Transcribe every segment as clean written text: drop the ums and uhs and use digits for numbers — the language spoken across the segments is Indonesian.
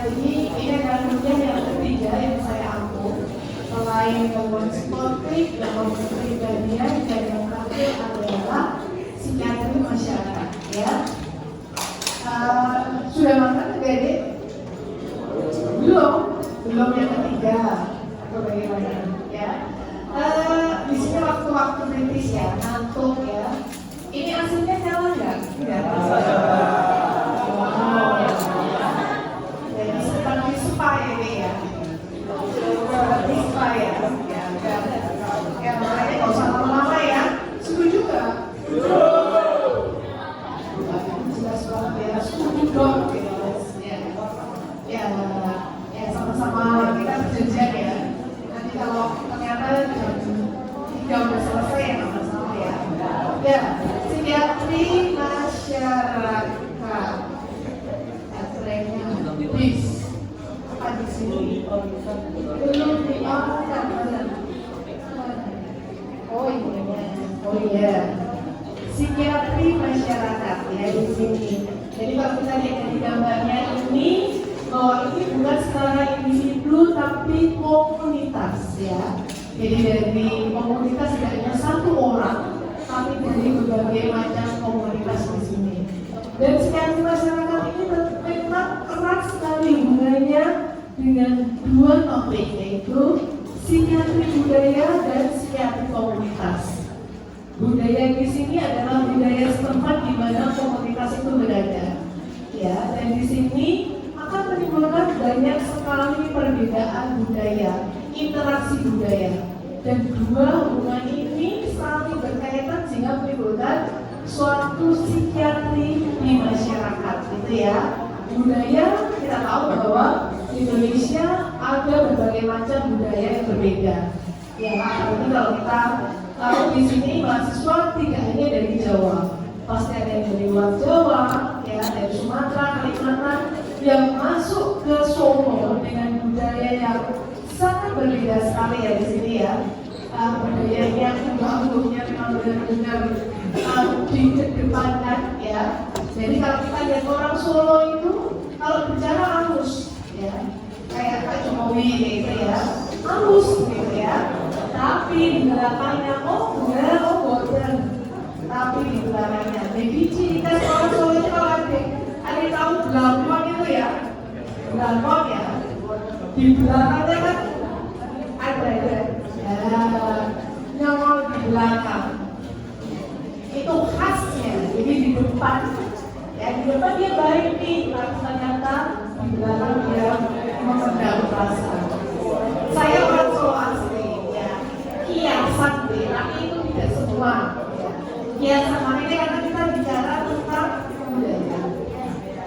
Jadi ini adalah kemudian yang ketiga yang saya ambil. Selain gangguan psikotik, gangguan kepribadian, dan yang terakhir adalah psikiatri masyarakat. Ya, sudah makan adik-adik? Belum yang ketiga atau bagaimana? Ya, di sini waktu-waktu kritis ya, ngantuk ya. Ini aslinya nyala nggak? Nggak. Jadi seperti spa ini ya. Seperti spa ya. Ya, makanya nggak usah lama-lama ya. Setuju nggak? Jelas banget ya. Setuju dong. Ya, sama-sama kita berjanjian ya. Nanti kalau ternyata jam 3 udah selesai ya sama-sama ya. Ya, psikiatri masyarakat. Atrenya bis. Apa di sini? Belum diangkat. Oh iya. Psikiatri masyarakat ya di sini. Jadi kalau kita lihat di gambarnya ini, bahwa ini bukan secara individu tapi komunitas ya. Jadi dari komunitas tidak hanya satu orang, tapi dari berbagai macam komunitas di sini. Dan psikiatri masyarakat ini memang erat sekali hubungannya dengan dua topik, yaitu psikiatri budaya dan psikiatri komunitas. Budaya di sini adalah budaya setempat di mana komunitas itu berada. Ya, dan di sini akan menimbulkan banyak sekali perbedaan budaya, interaksi budaya, dan dua hubungan ini saling berkaitan sehingga menimbulkan suatu psikiatri di masyarakat, gitu ya. Budaya, kita tahu bahwa di Indonesia ada berbagai macam budaya yang berbeda. Ya, apalagi kalau kita tahu di sini mahasiswa tidak hanya dari Jawa, pasti ada yang dari luar Jawa, ya, dari Sumatera, Kalimantan, yang masuk ke Solo dengan budaya yang sangat berbeda sekali ya di sini ya. Budayanya umumnya memang benar-benar dikedepankan ya. Jadi kalau kita lihat orang Solo itu kalau bicara halus ya, kayak Pak Jokowi gitu ya, halus gitu ya. Tapi di belakangnya border. Tapi di belakangnya, jadi ciri khas orang Solo itu kalau ada tahu belakang itu ya, belakang ya. Di belakangnya kan ada nyongol di belakang. Itu khasnya. Jadi di depan, ya di depan dia baik nih, tapi ternyata di belakang dia memendam rasa. Saya orang Solo asli, ya. Kiasan deh, tapi itu tidak semua. Kiasan makanya karena kita bicara tentang budaya.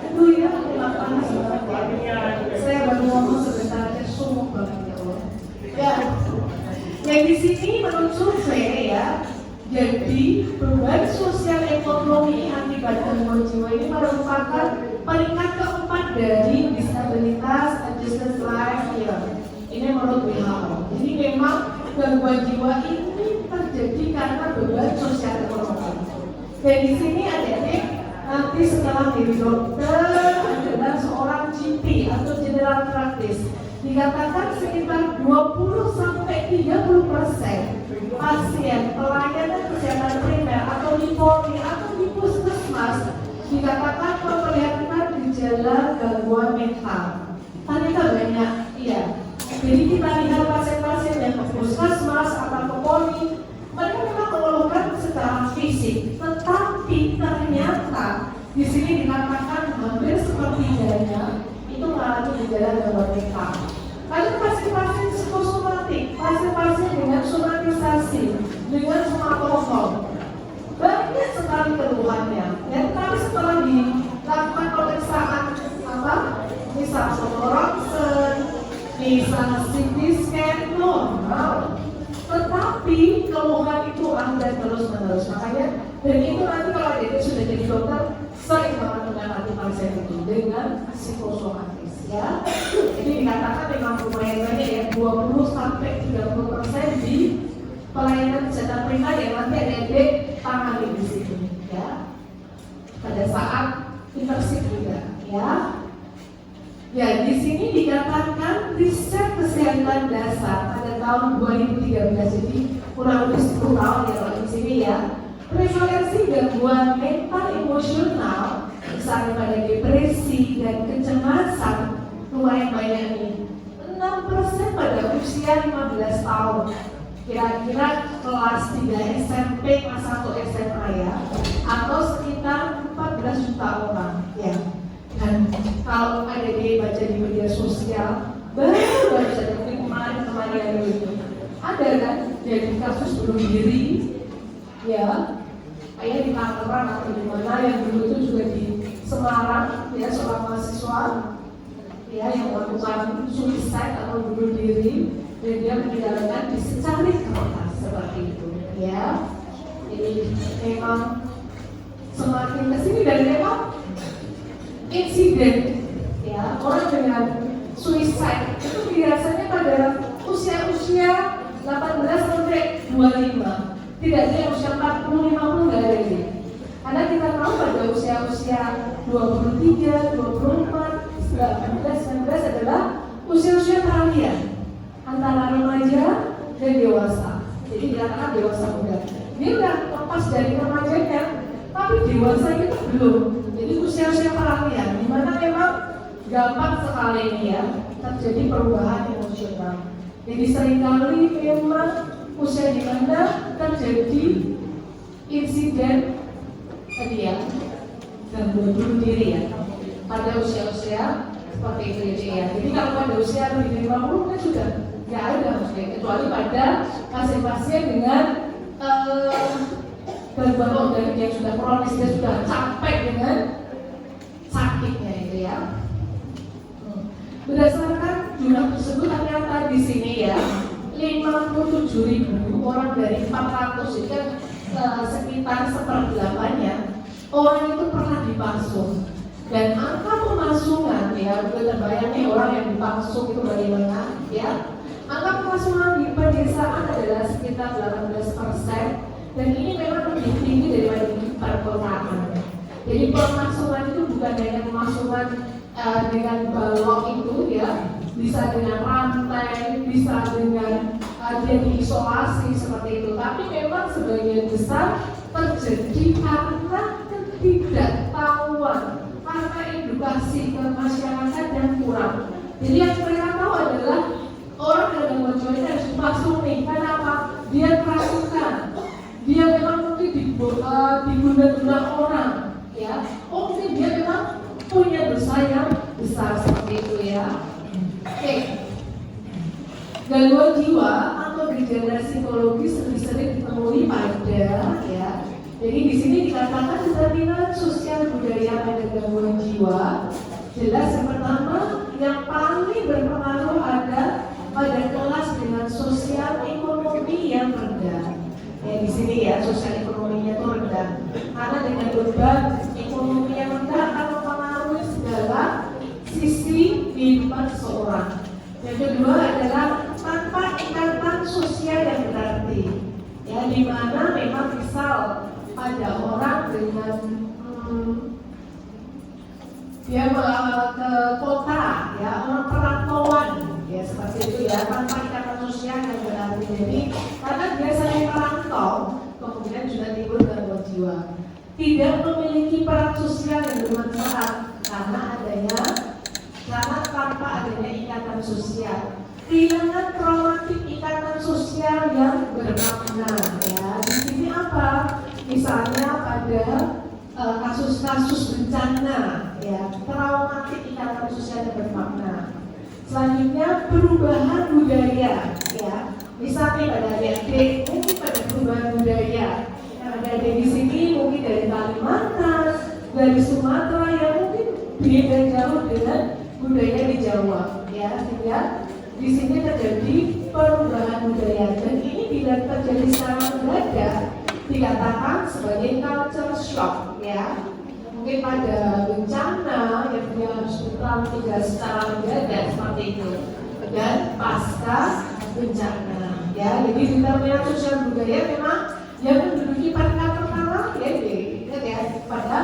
Aduh ya, panas banget ya. Saya baru ngomong sebentar aja sumuk banget ya Allah. Ya, yang di sini menurut survei ya, jadi beban sosial ekonomi akibat gangguan jiwa ini merupakan peringkat keempat dari disabilitas adjusted life year. Ini menurut WHO. Jadi memang gangguan jiwa ini terjadi karena beban sosial ekonomi. Dan di sini adik-adik nanti setelah jadi dokter adalah seorang GP atau general practice. Dikatakan sekitar 20-30% pasien pelayanan kesehatan primer atau di Polri atau di puskesmas dikatakan memperlihatkan gejala gangguan mental. Ternyata banyak, iya. Jadi kita lihat pasien-pasien yang ke puskesmas atau ke Polri, mereka memang mengeluhkan secara fisik, tetapi ternyata di sini dikatakan hampir sepertiganya itu mengalami gejala gangguan mental. Lalu pasien-pasien psikosomatik, pasien-pasien dengan somatisasi, dengan somatofon, banyak sekali keluhannya. Dan tapi setelah dilakukan pemeriksaan misal sonoronsen, misal CT scan normal, tetapi keluhan itu ada terus-menerus. Makanya dan itu nanti kalau dia sudah jadi dokter sering banget menangani pasien itu dengan psikosomatis ya. Jadi dikatakan memang lumayan banyak ya, 20-30% di pelayanan kesehatan primer yang nanti ada tangani di sini ya. Pada saat intensif juga ya. Ya, di sini dikatakan riset kesehatan dasar pada tahun 2013, jadi kurang lebih 10 tahun ya kalau di sini ya. Prevalensi gangguan mental emosional, misalnya pada depresi dan kecemasan, lumayan banyak nih. 6% pada usia 15 tahun. Kira-kira kelas 3 SMP, kelas 1 SMA ya, atau sekitar 14 juta orang ya. Dan kalau ada baca di media sosial, baru saja kemarin itu ada kan jadi kasus bunuh diri ya, kayak di Tangerang atau di mana yang dulu itu juga di Semarang ya, seorang mahasiswa ya yang melakukan suicide atau bunuh diri dan dia meninggalkan di secari kertas seperti itu ya. Jadi memang semakin kesini dan memang insiden ya orang dengan suicide itu biasanya pada usia-usia 18 sampai 25. Tidak ada yang usia 40, 50 nggak ada ini. Karena kita tahu pada usia-usia 23, 24, 19 adalah usia-usia peralihan antara remaja dan dewasa. Jadi dikatakan dewasa muda. Dia udah lepas dari remajanya, tapi dewasa itu belum. Jadi usia-usia peralihan, di mana memang gampang sekali ini ya terjadi perubahan emosional. Jadi seringkali memang usia di mana terjadi insiden tadi ya, gangguan bunuh diri ya pada usia-usia seperti itu ya. Jadi kalau pada usia lebih dari 50 kan sudah nggak ada maksudnya, kecuali pada pasien-pasien dengan gangguan organik yang sudah kronis, dia sudah capek dengan sakitnya itu ya. Berdasarkan jumlah tersebut ternyata di sini ya 57.000 orang dari 400 itu kan sekitar 1/8-nya orang itu pernah dipasung. Dan angka pemasungan ya, udah terbayang nih orang yang dipasung itu bagaimana ya. Angka pemasungan di pedesaan adalah sekitar 18%, dan ini memang lebih tinggi daripada di perkotaan. Jadi pemasungan itu bukan dengan pemasungan dengan balok itu ya, bisa dengan rantai, bisa dengan dia diisolasi seperti itu. Tapi memang sebagian besar terjadi karena ketidaktahuan, karena edukasi ke masyarakat yang kurang. Jadi yang mereka tahu adalah orang dengan gangguan jiwa ini harus dipasung nih. Kenapa? Dia kerasukan, dia memang mungkin diguna-guna orang ya. Oh mungkin dia memang punya dosa yang besar seperti itu ya. Oke. Gangguan jiwa atau gejala psikologis lebih sering ditemui pada ya. Jadi di sini dikatakan determinan sosial budaya pada gangguan jiwa. Jelas yang pertama yang paling berpengaruh ada pada kelas dengan sosial ekonomi yang rendah. Ya di sini ya sosial ekonominya itu rendah. Karena dengan beban ekonomi yang rendah akan mempengaruhi segala sisi kehidupan seseorang. Yang kedua adalah tanpa ikatan sosial yang berarti. Ya di mana memang misal ada orang dengan dia ke kota ya, orang perantauan ya seperti itu ya, tanpa ikatan sosial yang berarti. Jadi karena biasanya merantau kemudian juga timbul gangguan jiwa, tidak memiliki peran sosial yang bermanfaat karena tanpa adanya ikatan sosial, kehilangan traumatik ikatan sosial yang bermakna ya. Di sini apa? Misalnya pada kasus-kasus bencana ya, traumatik ikatan sosial yang bermakna. Selanjutnya perubahan budaya ya. Misalnya pada adik-adik mungkin pada perubahan budaya yang ada di sini mungkin dari Kalimantan, dari Sumatera yang mungkin beda jauh dengan budaya di Jawa ya, sehingga di sini terjadi perubahan budaya dan ini bila terjadi secara mendadak dikatakan sebagai culture shock ya. Mungkin pada bencana yang dia harus bertransaksi secara mendadak seperti itu, dan pasca bencana ya. Jadi determinan sosial budaya memang yang menduduki peringkat pertama ya, pada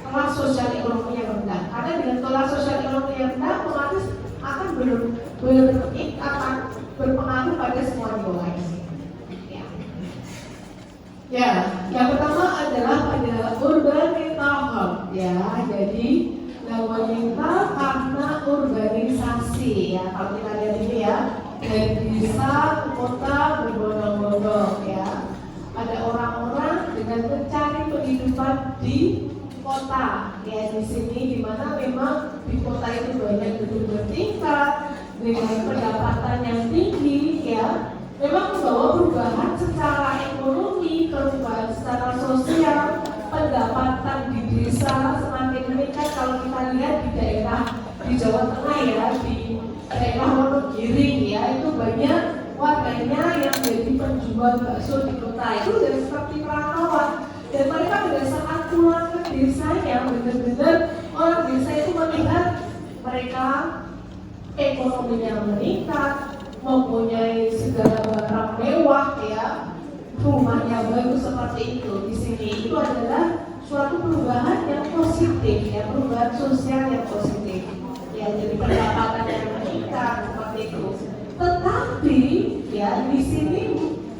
kelas sosial ekonomi yang rendah. Karena dengan kelas sosial ekonomi yang rendah, otomatis akan berpengaruh pada semua di bawah ini. Ya, yang pertama adalah pada urban mental health. Ya, jadi wanita karena urbanisasi. Ya, kalau kita lihat ini ya, dari desa ke kota berbondong-bondong. Ya, ada orang-orang dengan mencari penghidupan di kota. Ya, di sini di mana memang di kota itu banyak gedung bertingkat dengan pendapatan yang tinggi. Ya, memang membawa perubahan secara ekonomi, perubahan secara sosial, pendapatan di desa semakin meningkat. Kalau kita lihat di daerah di Jawa Tengah ya, di daerah Wonogiri ya, itu banyak warganya yang jadi penjual bakso di kota itu dari seperti perantauan, dan mereka pada saat pulang ke desanya benar-benar orang desa itu melihat mereka ekonominya meningkat, mempunyai segala barang mewah ya, rumahnya bagus seperti itu. Di sini itu adalah suatu perubahan yang positif ya, perubahan sosial yang positif ya, jadi pendapatan yang meningkat seperti itu. Tetapi ya di sini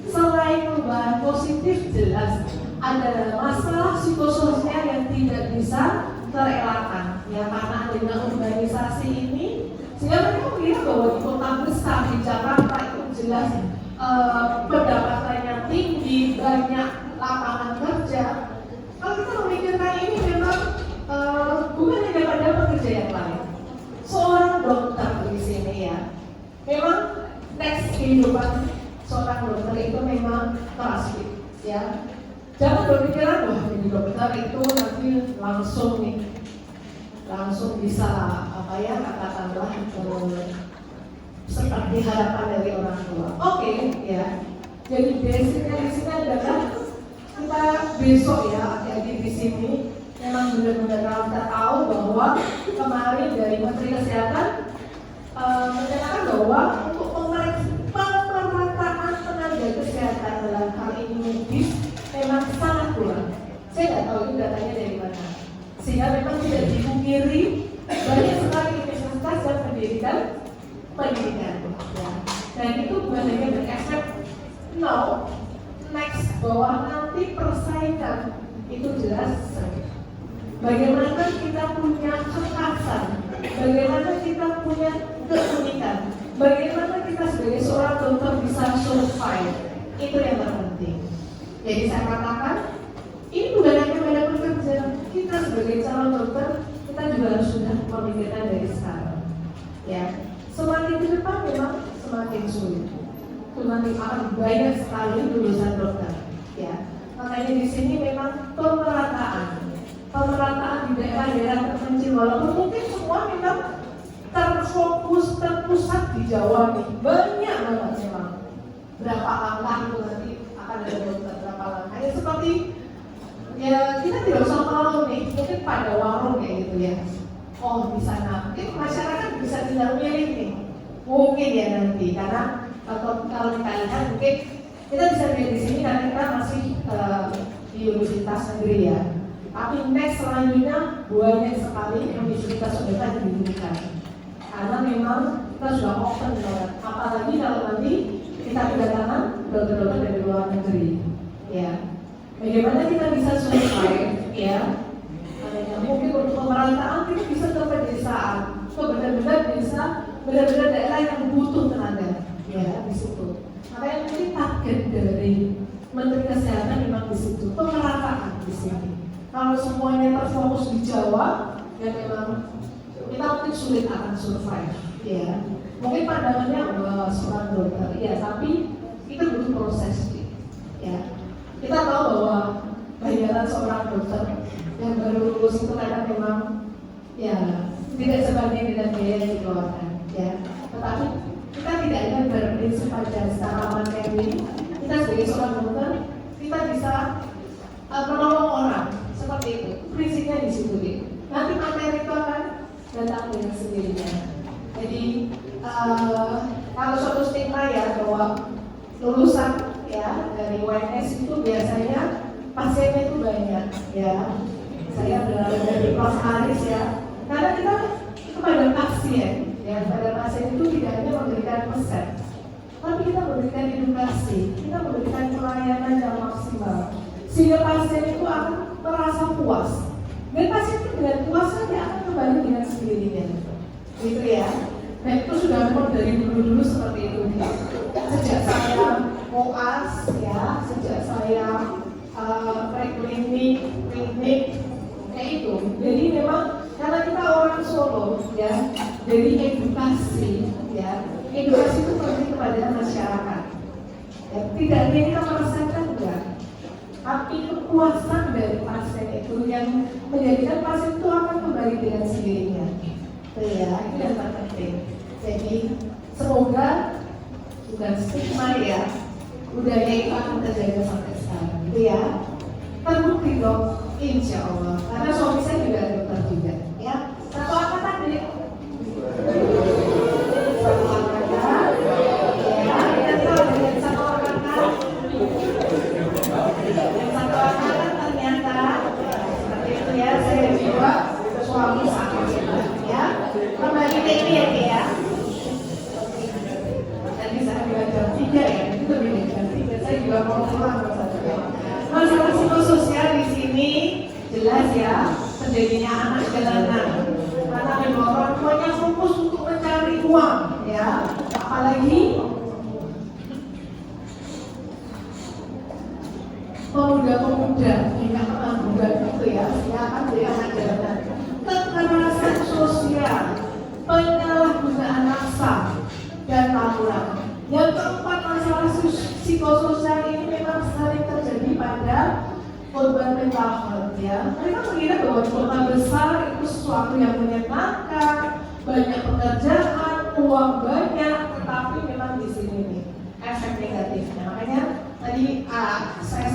selain perubahan positif jelas ada masalah psikososial yang tidak bisa terelakkan ya, karena adanya urbanisasi ini sehingga mereka melihat bahwa di kota besar di Jakarta itu jelas pendapatannya tinggi, banyak lapangan kerja. Kalau kita memikirkan ini memang bukan hanya pada pekerja yang lain. Seorang dokter di sini ya, memang next kehidupan seorang dokter itu memang klasik ya. Jangan berpikiran wah jadi dokter itu nanti langsung bisa apa ya, katakanlah seperti harapan dari orang tua. Oke, ya. Jadi basicnya di sini adalah kita besok ya, jadi di sini memang benar-benar kita tahu bahwa kemarin dari Menteri Kesehatan menyatakan bahwa untuk pemerataan tenaga kesehatan dalam hal ini medis memang sangat kurang. Saya nggak tahu itu datanya dari mana. Sehingga memang tidak dipungkiri banyak sekali universitas dan pendidikan ya. Dan itu bukan hanya berefek next bahwa nanti persaingan itu jelas. Bagaimana kita punya kekhasan, bagaimana kita punya keunikan, bagaimana kita sebagai seorang dokter bisa survive, itu yang terpenting. Jadi saya katakan ini bukan hanya pada pekerja, kita sebagai calon dokter kita juga harus sudah memikirkan dari sekarang. Ya, semakin ke depan memang semakin sulit. Nanti akan banyak sekali lulusan dokter. Ya, makanya di sini memang pemerataan di daerah-daerah terpencil, walaupun mungkin semua memang terpusat di Jawa nih, banyak banget memang. Berapa langkah itu nanti akan ada dokter, berapa langkah. Ya seperti ya kita tidak usah malu nih, mungkin pada warung kayak gitu ya. Oh di sana, mungkin masyarakat bisa tinggal milih nih, mungkin ya nanti karena kalau kita lihat mungkin kita bisa lihat di sini karena kita masih di universitas negeri ya. Tapi next selanjutnya banyak sekali universitas swasta didirikan karena memang kita sudah open banget. Apalagi kalau nanti kita kedatangan dokter-dokter dari luar negeri, ya. Bagaimana kita bisa survive, ya? Mungkin untuk pemerataan kita bisa ke pedesaan, ke benar-benar desa, benar-benar daerah yang butuh tenaga, ya di situ. Makanya mungkin target dari Menteri Kesehatan memang di situ, pemerataan di sini. Kalau semuanya terfokus di Jawa, ya memang kita mungkin sulit akan survive, ya. Mungkin pandangannya seorang dokter, ya, tapi itu butuh proses, ya. Kita tahu bahwa bayaran seorang dokter yang baru lulus itu kadang memang, ya, tidak sebanding dengan biaya yang dikeluarkan, ya. Tetapi kita tidak akan berprinsip pada secara materi. Kita sebagai seorang dokter, kita bisa menolong orang. Seperti itu, prinsipnya di situ gitu. Nanti materi itu akan datang dengan sendirinya. Jadi kalau suatu stigma ya bahwa lulusan ya dari UNS itu biasanya pasiennya itu banyak ya. saya berada dari Prof. Aris ya. Karena kita kepada pasien, ya pada pasien itu tidak hanya memberikan resep, tapi kita memberikan edukasi, kita memberikan pelayanan yang maksimal, sehingga pasien itu akan merasa puas. Dan pasien itu dengan puas dia akan kembali dengan sendirinya, gitu ya. Nah itu sudah memang dari dulu seperti itu. Sejak saya koas ya, sejak saya klinik kayak itu. Jadi memang karena kita orang Solo ya, dari edukasi ya, edukasi itu penting kepada masyarakat. Ya, tidak hanya kita merasakan enggak, tapi kepuasan dari pasien itu yang menjadikan pasien itu akan kembali dengan sendirinya. Ya, itu yang terpenting. Jadi semoga bukan stigma ya, budaya itu akan terjaga sampai sekarang, gitu ya. Terbukti dong, insya Allah. Karena suami saya juga dokter juga, ya. Satu angkatan deh. Satu angkatan, ya. Kita tahu dari satu angkatan. Satu angkatan ternyata seperti itu ya. Saya juga suami sama ya. Kembali ke ini ya. Tadi saya bilang jam 3 ya. Itu lebih jam 3. Saya juga mau pulang. Masalah psikososial di sini jelas ya, terjadinya anak jalanan. Karena memang orang tuanya fokus untuk mencari uang, ya. Apalagi pemuda-pemuda, tidak muda itu ya, akan jadi anak jalanan. Kekerasan sosial, penyalahgunaan nafsa dan laporan. Yang keempat, masalah psikososial ini memang sering terjadi pada korban mental health ya. Mereka mengira bahwa di kota besar itu sesuatu yang menyenangkan, banyak pekerjaan, uang banyak, tetapi memang di sini nih efek negatifnya. Makanya tadi saya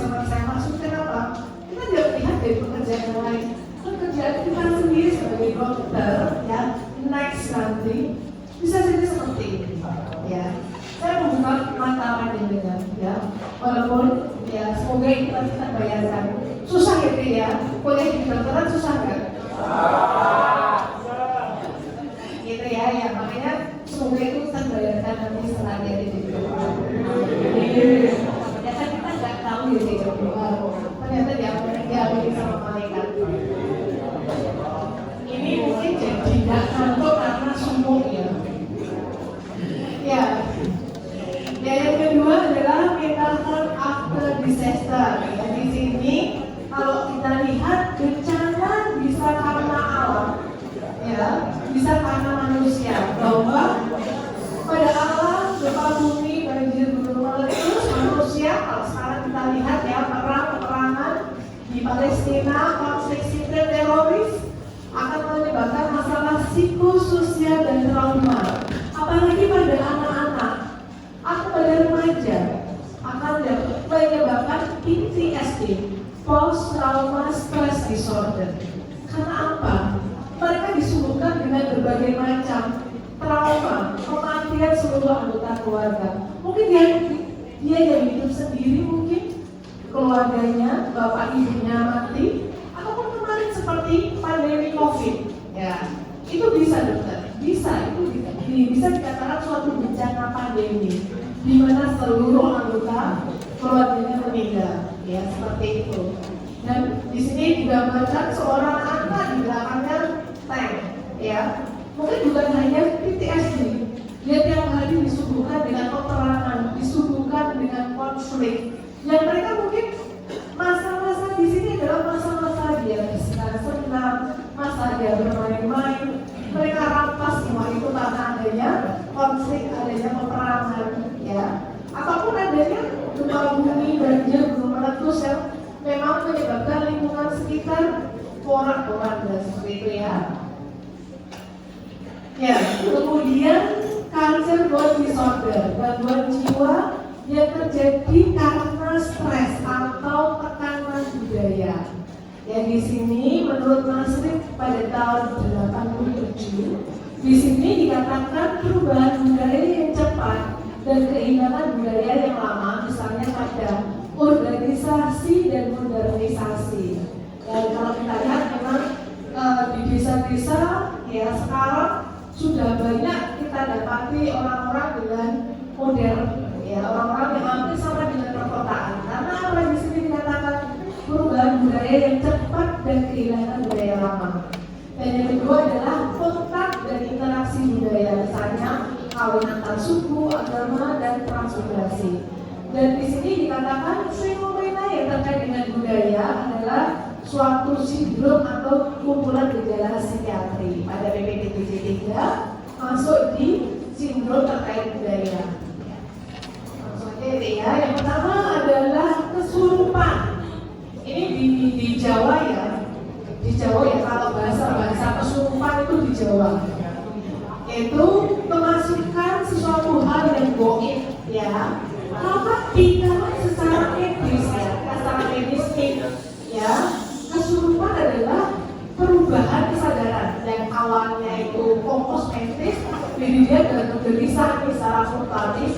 maksudkan apa? Kita tidak melihat dari pekerjaan yang lain. Pekerjaan kita sendiri sebagai dokter ya, next nanti bisa jadi seperti ini ya. Saya membuka mata dengan ya, walaupun ya semoga itu kita bayarkan. Susah gitu ya, kuliah di kedokteran susah kan? Gitu ya, ya makanya semoga itu kita bayarkan nanti setelah dia di kedokteran. Ya kan kita nggak tahu ya di kedokteran. Ternyata dia ambil sama malaikat. Ini mungkin jadi tidak ngantuk karena sumuk ya. Ya. Yang kedua adalah mental health after disaster. Ya, di sini kalau kita lihat bencana bisa karena alam, ya, bisa karena manusia. Bahwa pada alam gempa bumi, banjir, gunung meletus, manusia. Kalau sekarang kita lihat ya peperangan di Palestina, konflik sipil teroris akan menyebabkan masalah psikososial dan trauma. Apalagi pada anak-anak. Atau pada remaja akan menyebabkan PTSD, Post Trauma Stress Disorder. Karena apa? Mereka disuguhkan dengan berbagai macam trauma, kematian seluruh anggota keluarga. Mungkin dia yang hidup sendiri, mungkin keluarganya, bapak ibunya mati, ataupun kemarin seperti pandemi COVID. Ya, itu bisa dokter, bisa dikatakan suatu bencana pandemi di mana seluruh anggota keluarganya meninggal, ya seperti itu. Dan di sini digambarkan seorang anak di belakangnya tank, ya mungkin bukan hanya PTSD, dia tiap hari disuguhkan dengan peperangan, disuguhkan dengan konflik. Yang mereka mungkin masa-masa di sini adalah masa-masa dia senang, masa dia bermain-main. Mereka rampas semua itu karena adanya konflik, adanya peperangan, ya. Ataupun adanya gempa bumi, banjir, gunung meletus yang memang menyebabkan lingkungan sekitar porak-poranda seperti itu ya. Ya, kemudian cancer body disorder, gangguan jiwa yang terjadi karena stres atau tekanan budaya. Yang di sini menurut Masrik pada tahun 87, di sini dikatakan perubahan budaya yang cepat dan kehilangan budaya yang lama, misalnya pada organisasi dan modernisasi. Dan kalau kita lihat desa ya sekarang sudah banyak kita dapati orang-orang dengan modern, ya orang-orang yang hampir sama dengan perkotaan. Karena apa di sini dikatakan perubahan budaya yang cepat dan kehilangan budaya lama. Dan yang kedua adalah kontak dan interaksi budaya, misalnya kawin antar suku, agama, dan transmigrasi. Dan di sini dikatakan fenomena yang terkait dengan budaya adalah suatu sindrom atau kumpulan gejala psikiatri. Pada PPDB 3 masuk di sindrom terkait budaya. Maksudnya ya, yang pertama adalah kesurupan. Ini di Jawa ya. Di Jawa ya, kalau bahasa kesurupan itu di Jawa. Itu kemasukan sesuatu hal yang goib ya. Maka dikatakan secara medis ya, secara medis ya, kesurupan adalah perubahan kesadaran yang awalnya itu kosmetis, jadi dia dalam gelisah secara frontalis,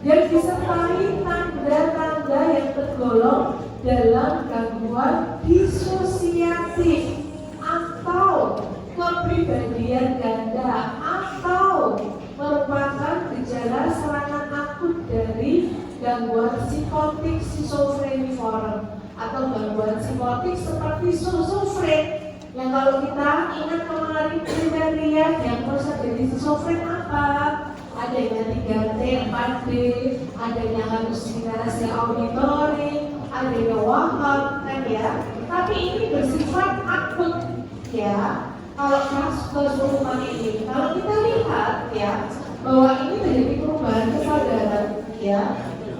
dan disertai tanda-tanda yang tergolong dalam gangguan disosiatif atau kepribadian ganda atau merupakan gejala serangan akut dari gangguan psikotik schizofreniform atau gangguan psikotik seperti schizofren yang kalau kita ingat kemarin kriteria diagnosa dari schizofren apa? Adanya 3T, 4D, adanya halusinasi auditory, adanya waham kan ya. Tapi ini bersifat akut ya. Kalau kasus kesurupan ini, kalau kita lihat ya bahwa ini menjadi perubahan kesadaran ya,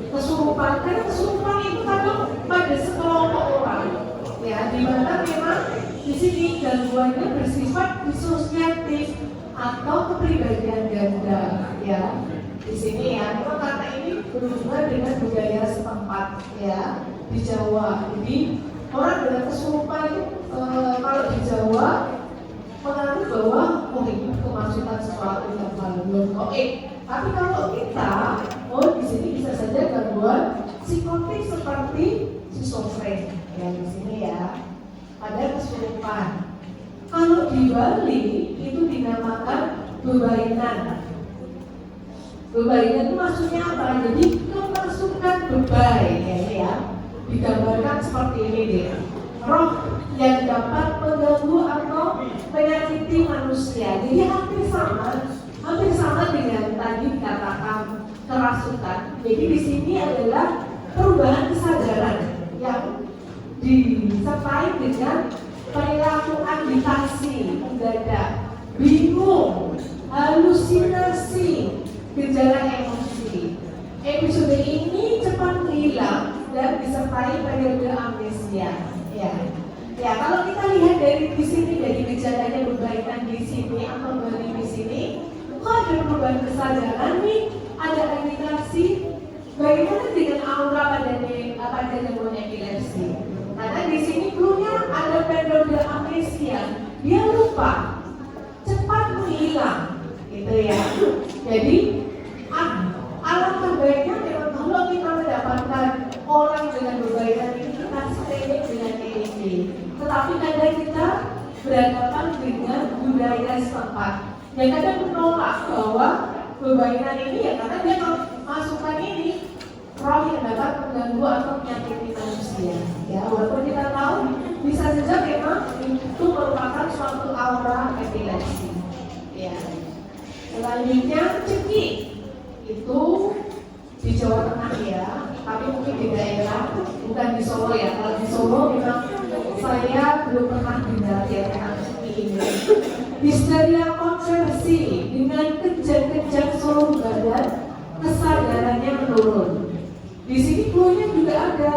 kesurupan, karena kesurupan itu kadang pada sekelompok orang ya, di mana memang di sini gangguannya bersifat disosiatif atau kepribadian ganda ya. Di sini ya, memang karena ini berhubungan dengan budaya setempat ya di Jawa. Jadi orang dengan kesurupan itu kalau di Jawa menganggap bahwa ini kemasukan sesuatu yang belum goib. Tapi kalau kita, di sini bisa saja gangguan psikotik seperti schizofren ya di sini ya. Ada kesurupan. Kalau di Bali itu dinamakan bebainan. Bebainan itu maksudnya apa? Jadi kemasukan bebai ya. Digambarkan seperti ini deh. Roh yang dapat mengganggu atau menyakiti manusia. Jadi hampir sama dengan tadi dikatakan kerasukan. Jadi di sini adalah perubahan kesadaran yang disertai dengan perilaku agitasi, mendadak, bingung, halusinasi, gejala emosi. Episode ini cepat hilang dan disertai periode amnesia. Ya, kalau kita lihat dari di sini, dari gejalanya berbaikan di sini atau Bali di sini, kok ada perubahan kesadaran nih, ada agitasi. Bagaimana dengan aura pada gangguan epilepsi? Karena di sini dulunya ada periode amnesia, dia lupa, cepat menghilang, gitu ya. Jadi alangkah baiknya memang kalau kita mendapatkan orang dengan berbaikan ini, kita screening dengan ini. Tetapi kadang kita berhadapan dengan budaya setempat yang kadang menolak bahwa berbaikan ini ya karena dia masukkan ini roh yang dapat mengganggu atau menyakiti manusia. Ya, walaupun kita tahu bisa saja memang itu merupakan suatu aura epilepsi. Ya. Selanjutnya cekik itu di Jawa Tengah ya, tapi mungkin di daerah, bukan di Solo ya. Kalau di Solo memang saya belum pernah dengar ya tentang cekik ini. Histeria konversi dengan kejang-kejang seluruh badan, kesadarannya menurun. Di sini cluenya juga ada,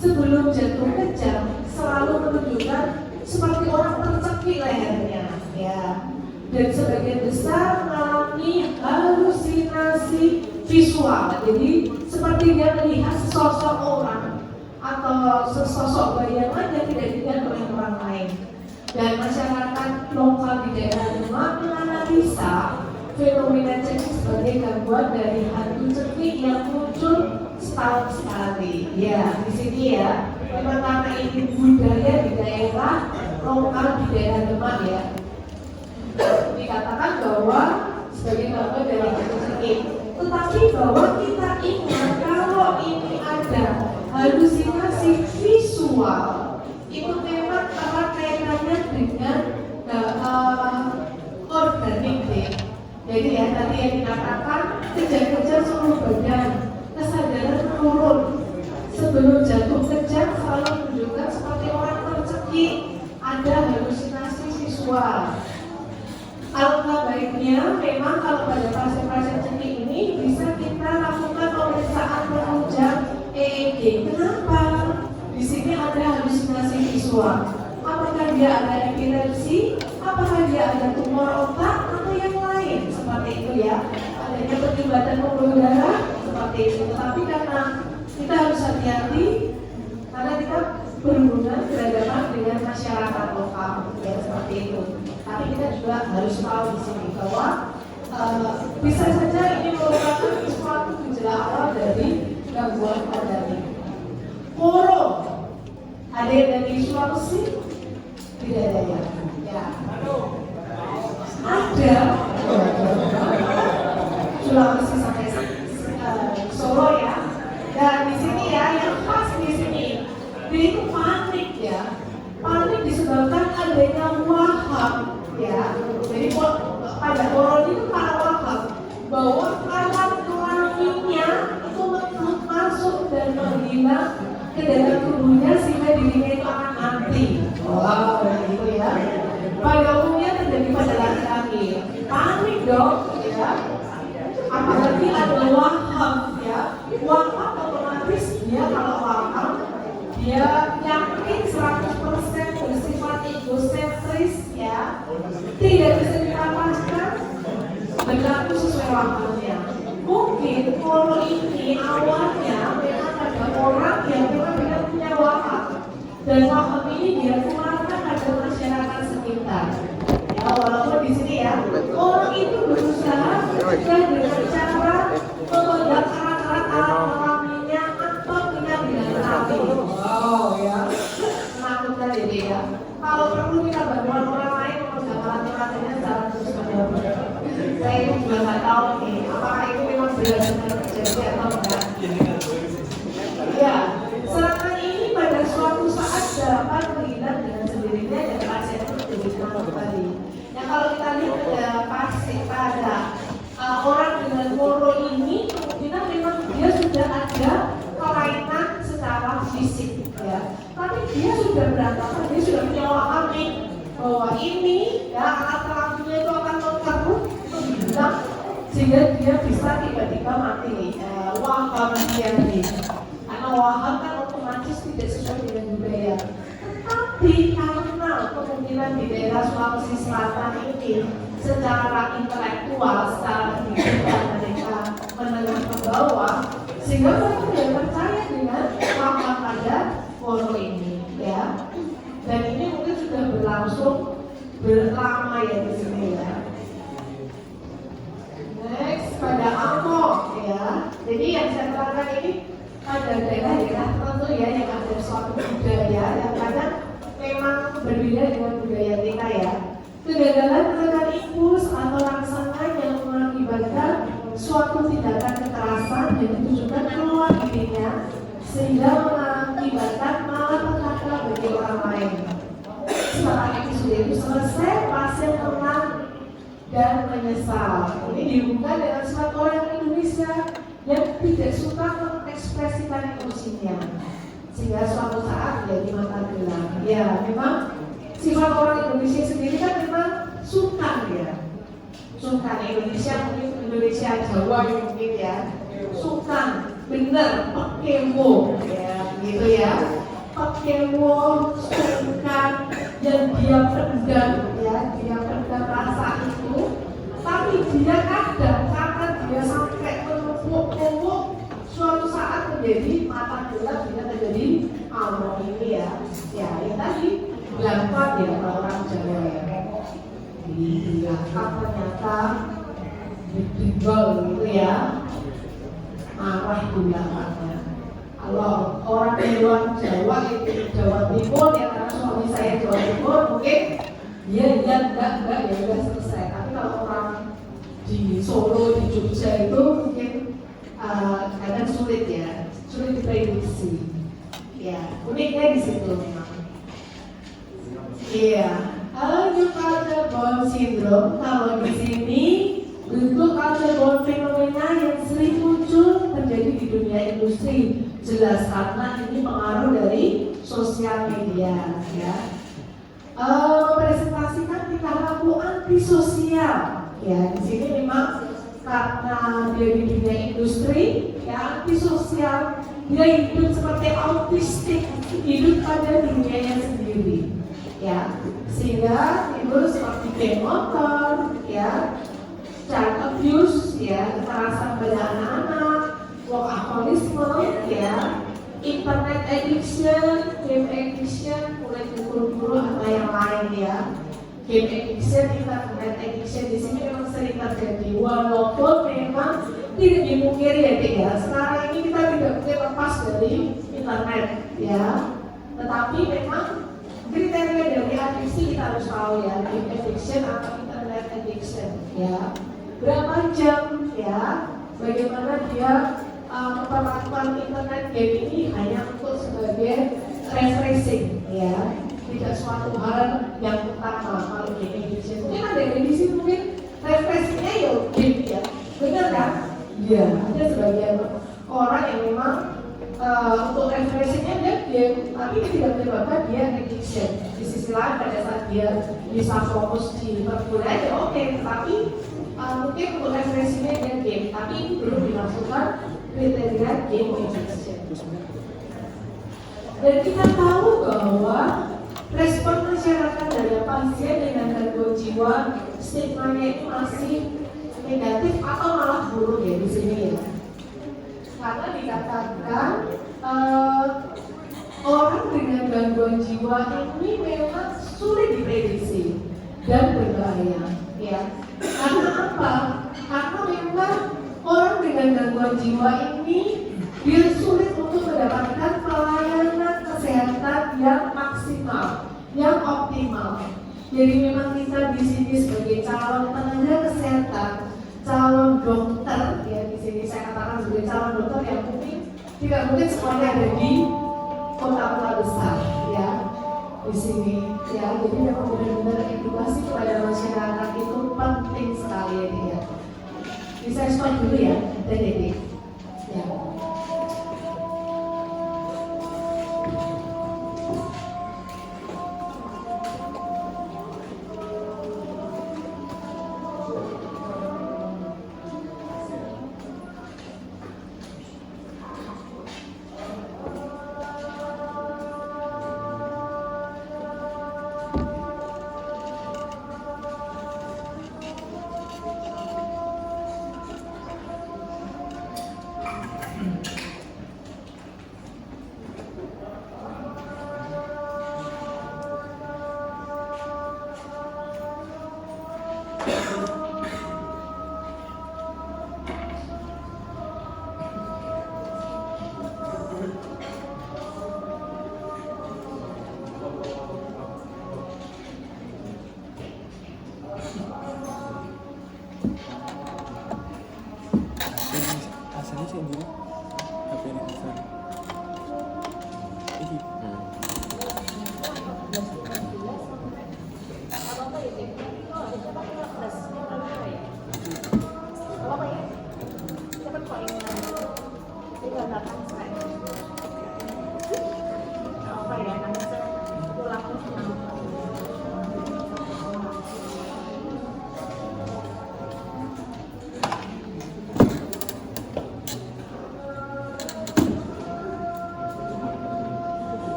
sebelum jatuh kejang selalu menunjukkan seperti orang tercekik lehernya ya. Dan sebagian besar mengalami halusinasi visual. Jadi seperti dia melihat sesosok orang atau sesosok bayangan yang tidak dilihat oleh orang lain. Dan masyarakat lokal di daerah Demak menganalisa fenomena cekik sebagai gangguan dari hantu cekik yang muncul setahun sekali. Ya, di sini ya, memang karena ini budaya di daerah lokal di daerah Demak ya. Dikatakan bahwa sebagai bagian dari kesusahan, tetapi bahwa kita ingat kalau ini ada halusinasi visual, itu memang erat kaitannya dengan organik deh. Jadi ya tadi yang dikatakan kejang-kejang seluruh badan, kesadaran menurun. Sebelum jatuh kejang selalu menunjukkan seperti orang tercekik, ada halusinasi visual. Alangkah baiknya memang kalau pada pasien-pasien cekik ini bisa kita lakukan pemeriksaan penunjang EEG. Kenapa? Di sini ada halusinasi visual. Apakah dia ada epilepsi? Apakah dia ada tumor otak atau yang lain? Seperti itu ya. Adanya perlibatan pembuluh darah seperti itu. Tetapi karena kita harus hati-hati karena kita berhubungan berhadapan dengan masyarakat lokal ya seperti itu. Tapi kita juga harus tahu di sini bahwa bisa saja ini merupakan suatu gejala awal dari gangguan pada koro. Ada yang dari Sulawesi? Tidak ada ya. Ya. Ada. Sulawesi sampai Solo ya. Dan di sini ya yang pas di sini, dia itu panik ya. Panik disebabkan adanya waham ya. Jadi pada orang itu para waham bahwa alat kelaminnya itu masuk dan menghilang ke dalam tubuhnya sehingga dirinya itu akan mati. Wow, gitu ya. Pada umumnya terjadi pada laki-laki. Panik dong, ya. Apalagi ada waham ya. Waham otomatis dia kalau waham dia yakin 100% bersifat egosentris ya. Tidak bisa ditapaskan berlaku sesuai wahamnya. Mungkin kalau ini awalnya memang ada orang yang memang tidak punya waham dan waham ini dia keluarkan pada masyarakat sekitar. Ya walaupun di sini ya orang itu berusaha dan dengan cara membuat alat-alat alaminya atau dengan api. Wow ya, menakutkan ini ya. Kalau perlu kita bantuan orang lain memegang alat-alatnya secara terus-menerus. Saya juga nggak tahu nih, apakah itu memang benar-benar terjadi atau enggak. Ya, serangan ini pada suatu saat dapat terlihat dengan sendirinya dan pasien itu menjadi tenang kembali. Nah kalau kita lihat pada pasien pada orang dengan koro ini, kemungkinan memang dia sudah ada kelainan secara fisik, ya. Tapi dia sudah berantakan, dia sudah punya waham nih bahwa ini ya alat terapinya itu akan tergabung sehingga dia bisa tiba-tiba mati waham dia nih. Karena waham kan otomatis tidak sesuai dengan budaya. Tetapi karena kemungkinan di daerah Sulawesi Selatan ini secara intelektual, secara pendidikan mereka menengah ke bawah, sehingga mereka tidak percaya dengan waham pada koro ini, ya. Dan ini mungkin sudah berlangsung berlama ya di sini ya. Next pada Amok ya. Jadi yang saya terangkan ini pada daerah-daerah tertentu ya yang ada suatu budaya yang kadang memang berbeda dengan budaya kita ya. Kegagalan menekan impuls atau rangsangan yang mengakibatkan suatu tindakan kekerasan yang ditujukan keluar dirinya sehingga mengakibatkan malapetaka bagi orang lain. Setelah episode itu selesai, pasien tenang dan menyesal. Ini dihubungkan dengan suatu orang Indonesia yang tidak suka mengekspresikan emosinya, sehingga suatu saat menjadi mata gelam. Ya, memang sifat orang Indonesia sendiri kan memang sungkan ya. Sungkan Indonesia mungkin Indonesia Jawa mungkin ya. Sungkan, bener, pekewo ya, gitu ya. Pekewo, sungkan, dan dia pendam ya, dia pendam rasa itu. Tapi dia kadang karena dia sampai menumpuk-numpuk suatu saat menjadi mata gelap, dia menjadi Amok ini ya. Ya, ini tadi gampang ya kalau orang Jawa ya. Di belakang ternyata ditinggal gitu ya. Marah di belakangnya. Kalau orang di luar Jawa itu Jawa Timur ya, karena suami saya Jawa Timur mungkin dia lihat enggak ya udah selesai. Tapi kalau orang di Solo, di Jogja itu mungkin kadang sulit diprediksi. Ya, uniknya di situ memang. Iya, new culture born syndrome kalau di sini bentuk culture born fenomena yang sering muncul terjadi di dunia industri. Jelas karena ini pengaruh dari sosial media, ya. Mempresentasikan tingkah laku antisosial, ya. Di sini memang karena dia di dunia industri, ya, antisosial, dia hidup seperti autistik, hidup pada dunianya sendiri, ya, sehingga timbul seperti geng motor, ya, child abuse, ya, kekerasan pada anak-anak, workaholisme, ya, internet addiction, game addiction, mulai guru-guru atau yang lain, ya. Game addiction, internet addiction di sini memang sering terjadi, walaupun memang tidak dimungkiri ya, Dik, ya. Sekarang ini kita tidak mungkin lepas dari internet, ya. Tetapi memang kriteria dari adiksi kita harus tahu, ya, game addiction atau internet addiction, ya. Berapa jam, ya? Bagaimana dia memperlakukan internet game ini hanya untuk sebagai refreshing, ya. Tidak suatu hal yang utama kalau game addiction. Mungkin ada yang di sini mungkin refreshingnya ya game, ya. Benar kan? Iya, ada sebagian orang yang memang untuk refreshingnya dia game, tapi tidak menyebabkan dia addiction. Di sisi lain pada saat dia bisa fokus di perkuliahan ya oke, tapi mungkin untuk refreshingnya dia game, tapi ini belum dimasukkan kriteria game addiction. Dan kita tahu bahwa respon masyarakat dari pasien dengan gangguan jiwa stigmanya itu masih negatif atau malah buruk ya di sini, ya. Karena dikatakan orang dengan gangguan jiwa ini memang sulit diprediksi dan berbahaya, ya. Karena apa? Karena memang orang dengan gangguan jiwa ini dia sulit untuk mendapatkan pelayanan kesehatan yang maksimal, yang optimal. Jadi memang kita di sini sebagai calon tenaga kesehatan, calon dokter, ya di sini saya katakan sebagai calon dokter yang mungkin tidak mungkin semuanya ada di kota-kota besar, ya, di sini, ya. Jadi memang benar-benar edukasi kepada masyarakat itu penting sekali, ya. Bisa stop dulu ya, Dedek. Ya.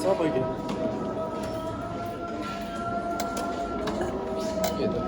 Siapa gitu? Gitu.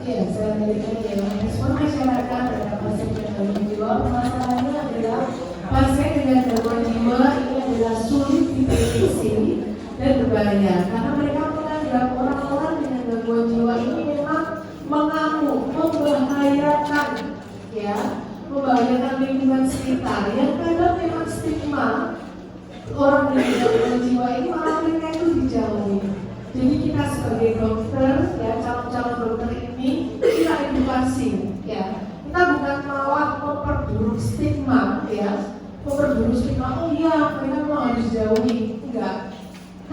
Ya, saya berikan ya, respon masyarakat terhadap pasien dengan gangguan jiwa. Masalahnya adalah pasien dengan gangguan jiwa ini adalah sulit diprediksi dan berbahaya karena mereka menganggap orang-orang dengan gangguan jiwa ini memang mengamuk, membahayakan, ya, membahayakan lingkungan sekitar. Yang kadang memang stigma orang dengan gangguan jiwa ini malah mereka itu dijauhi. Jadi kita sebagai dokter, ya, calon-calon dokter ini kita edukasi, ya. Kita bukan malah memperburuk stigma, ya, memperburuk stigma. Oh iya, mereka mau harus jauhi, enggak.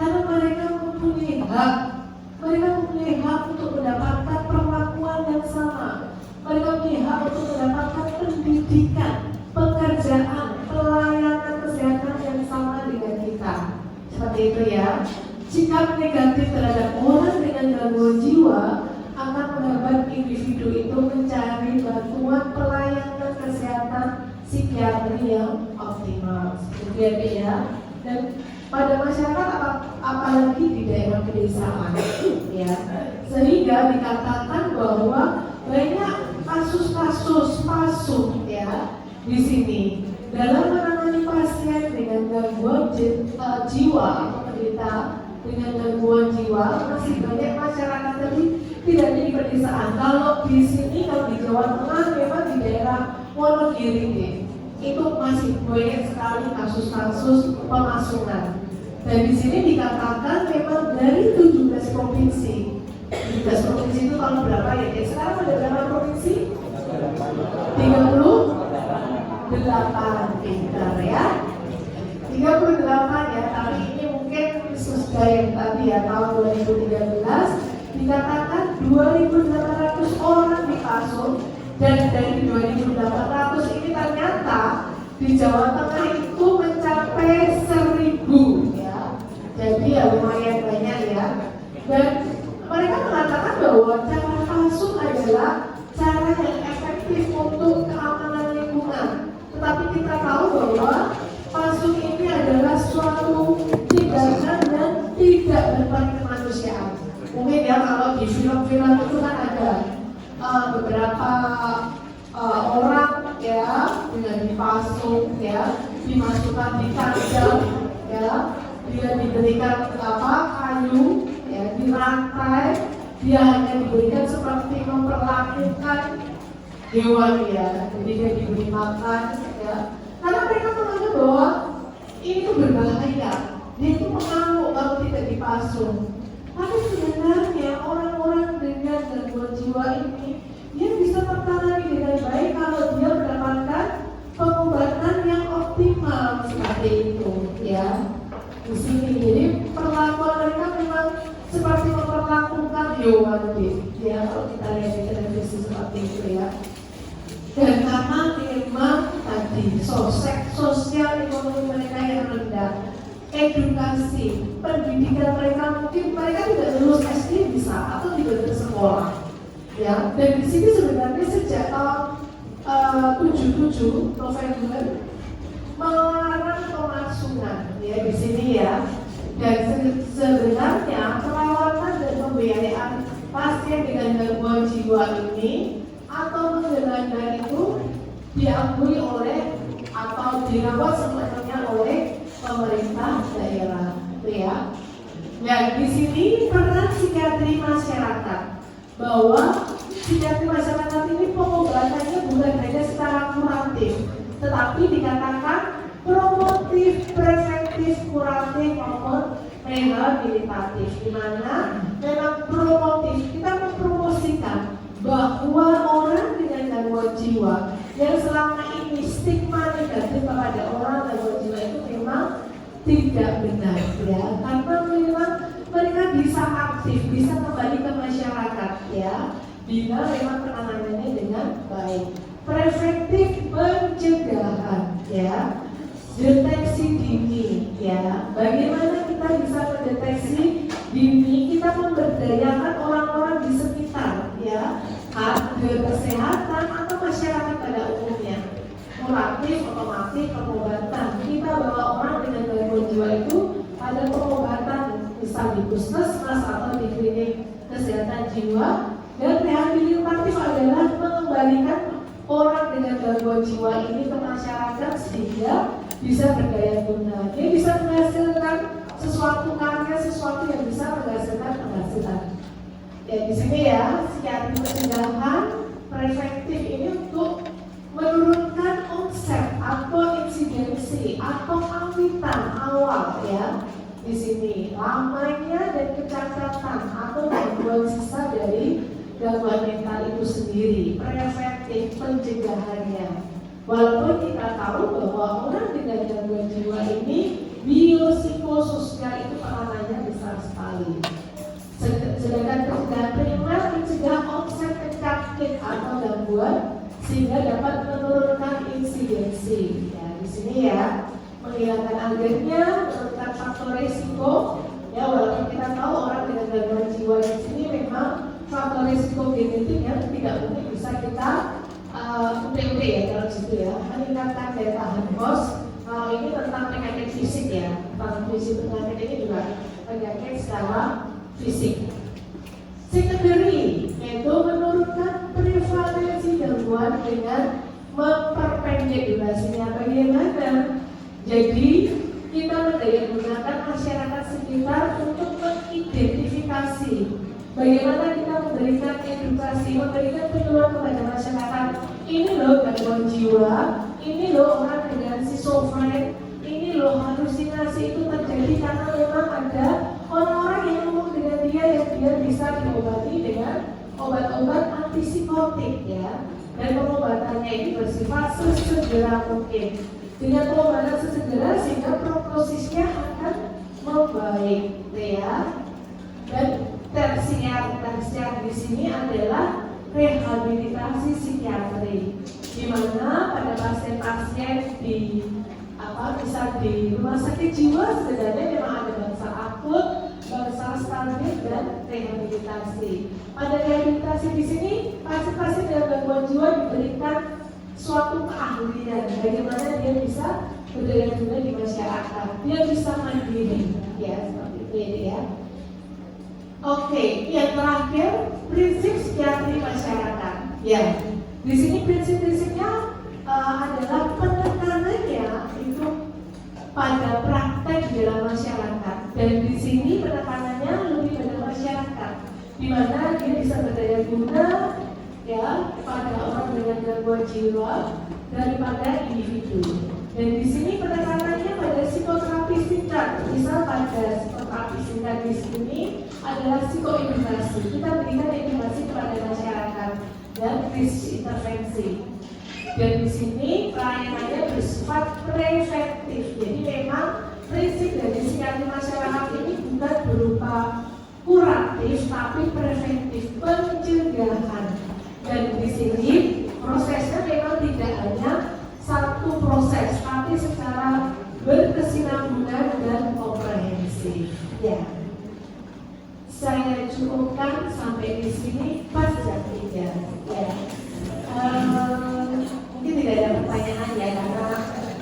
Karena mereka mempunyai hak untuk mendapatkan perlakuan yang sama. Mereka mempunyai hak untuk mendapatkan pendidikan, pekerjaan, pelayanan kesehatan yang sama dengan kita. Seperti itu ya. Sikap negatif terhadap orang dengan gangguan jiwa akan menghambat individu itu mencari bantuan pelayanan kesehatan psikiatri yang optimal. Seperti ya. Dan pada masyarakat apalagi di daerah pedesaan, ya, sehingga dikatakan bahwa banyak kasus-kasus palsu, ya, di sini dalam menangani pasien dengan gangguan jiwa atau penderita dengan gangguan jiwa. Masih banyak masyarakat tadi tidak di pedesaan. Kalau di sini, kalau di Jawa Tengah memang di daerah Wonogiri itu masih banyak sekali kasus-kasus pemasungan. Dan di sini dikatakan memang dari 17 provinsi. 17 provinsi itu kalau berapa ya? Sekarang ada berapa provinsi? 38, pintar ya. 38 ya, tapi ini mungkin sesudah yang tadi ya, tahun 2013 dikatakan 2.800 orang dipasung, dan dari 2.800 ini ternyata di Jawa Tengah itu mencapai 1.000 ya. Jadi ya lumayan banyak ya. Dan mereka mengatakan bahwa cara pasung adalah cara yang efektif untuk keamanan lingkungan. Tetapi kita tahu bahwa pasung ini adalah suatu tindakan yang tidak berbalik kemanusiaan. Mungkin ya kalau di film-film itu kan ada beberapa orang ya dengan dipasung ya, dimasukkan di kandang ya, dia diberikan kayu ya, dirantai, dia hanya diberikan seperti memperlakukan hewan ya, jadi dia diberi makan ya, karena mereka menganggap bahwa ini tuh berbahaya, dia itu mengamuk kalau tidak dipasung. Tapi sebenarnya orang-orang dengan gangguan jiwa ini dia bisa tertangani dengan baik kalau dia mendapatkan pengobatan yang optimal seperti itu ya. Di sini jadi perlakuan mereka memang seperti memperlakukan hewan ya, kalau kita lihat di televisi seperti itu ya. Dan karena memang tadi sosial ekonomi mereka yang rendah, edukasi, pendidikan mereka mungkin mereka tidak lulus SD bisa atau tidak bersekolah ya. Dan di sini sebenarnya sejak tahun 77 November melarang pemasungan ya di sini ya. Dan sebenarnya perawatan dan pembiayaan pasien dengan gangguan jiwa ini atau pengendalian itu diakui oleh atau dirawat sepenuhnya oleh pemerintah daerah, ya. Dan di sini peran psikiatri masyarakat, bahwa psikiatri masyarakat ini pengobatannya bukan hanya secara kuratif, tetapi dikatakan promotif, preventif, kuratif maupun rehabilitatif, di mana memang promotif kita mempromosikan bahwa orang dengan gangguan jiwa yang selama ini stigma negatif kepada orang gangguan jiwa itu memang tidak benar ya, karena memang mereka bisa aktif, bisa kembali ke masyarakat ya, bila memang penanganannya dengan baik. Preventif pencegahan ya, deteksi dini ya, bagaimana kita bisa mendeteksi dini, kita memberdayakan orang-orang di sekitar ya, kader kesehatan atau masyarakat pada umumnya. Kuratif, otomatis, pengobatan. Kita bawa orang dengan gangguan jiwa itu pada pengobatan, misal di puskesmas atau di klinik kesehatan jiwa, Dan rehabilitatif adalah mengembalikan orang dengan gangguan jiwa ini ke masyarakat sehingga bisa berdaya guna. Dia bisa menghasilkan sesuatu karya, sesuatu yang bisa menghasilkan penghasilan. Ya di sini ya, psikiatri pencegahan preventif ini untuk menurunkan omset atau insidensi atau awitan awal ya. Di sini lamanya dan kecacatan atau gangguan sisa dari gangguan mental itu sendiri, preventif pencegahannya. Walaupun kita tahu bahwa orang dengan gangguan jiwa ini biopsikososial itu peranannya besar sekali. Sedangkan pencegahan primer mencegah omset penyakit atau gangguan sehingga dapat menurunkan insidensi. Ya, di sini ya, menghilangkan agennya, menurunkan faktor risiko. Ya, walaupun kita tahu orang dengan gangguan jiwa di sini memang faktor risiko genetik yang tidak mungkin bisa kita UPUD ya kalau situ ya, meningkatkan daya tahan bos. Ini tentang penyakit fisik ya, tentang fisik penyakit ini juga penyakit secara fisik. Secondary yaitu menurunkan prevalensi gangguan dengan memperpendek durasinya. Bagaimana? Jadi kita mendayagunakan masyarakat sekitar untuk mengidentifikasi bagaimana kita memberikan edukasi, memberikan penyuluhan kepada masyarakat. Ini loh gangguan jiwa, ini loh orang dengan schizofren, ini loh halusinasi itu terjadi karena memang ada orang-orang yang ngomong dengan dia yang dia bisa diobati dengan obat-obat antipsikotik ya. Dan pengobatannya ini bersifat sesegera mungkin. Dengan pengobatan sesegera sehingga prognosisnya akan membaik ya. Dan tersier di sini adalah rehabilitasi psikiatri, di mana pada pasien-pasien bisa di rumah sakit jiwa sebenarnya memang ada bangsa akut, bangsa stabil dan rehabilitasi. Pada rehabilitasi di sini pasien-pasien dengan gangguan jiwa diberikan suatu keahlian bagaimana dia bisa berdaya guna di masyarakat, dia bisa mandiri ya seperti ini ya. Oke, yang terakhir prinsip psikiatri masyarakat. Ya, di sini prinsip-prinsipnya adalah penekanannya itu pada praktek di dalam masyarakat. Dan di sini penekanannya lebih pada masyarakat, di mana dia bisa berdaya guna ya pada orang dengan gangguan jiwa daripada individu. Dan di sini penekanannya pada psikoterapi singkat. Misal pada psikoterapi singkat di sini adalah psikoedukasi. Kita berikan edukasi kepada masyarakat dan krisis intervensi. Dan di sini pelayanannya bersifat preventif. Jadi memang prinsip dari psikiatri masyarakat ini bukan berupa kuratif, tapi preventif, pencegahan. Dan di sini prosesnya memang tidak hanya satu proses, tapi secara berkesinambungan dan komprehensif. Ya, saya cukupkan sampai di sini pas jam 3. Ya, mungkin tidak ada pertanyaan ya karena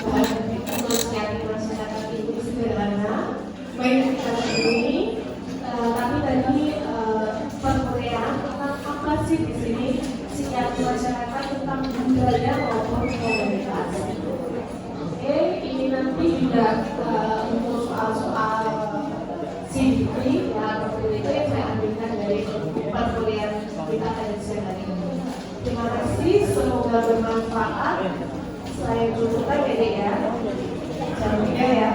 bahan untuk psikiatri masyarakat ini sederhana. Baik kita ini, tapi tadi perkuliahan tentang apa sih di sini psikiatri masyarakat tentang budaya maupun komunitas. Oke, ini nanti juga untuk soal-soal CDP ya, itu yang saya ambilkan dari perkuliahan kita dari siang hari ini. Terima kasih, semoga bermanfaat. Saya cukupkan ya dek ya, jam 3 ya.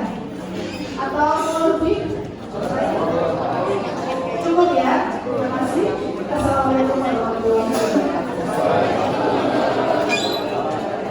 Atau lebih? Cukup ya. Terima kasih. Assalamualaikum warahmatullahi wabarakatuh.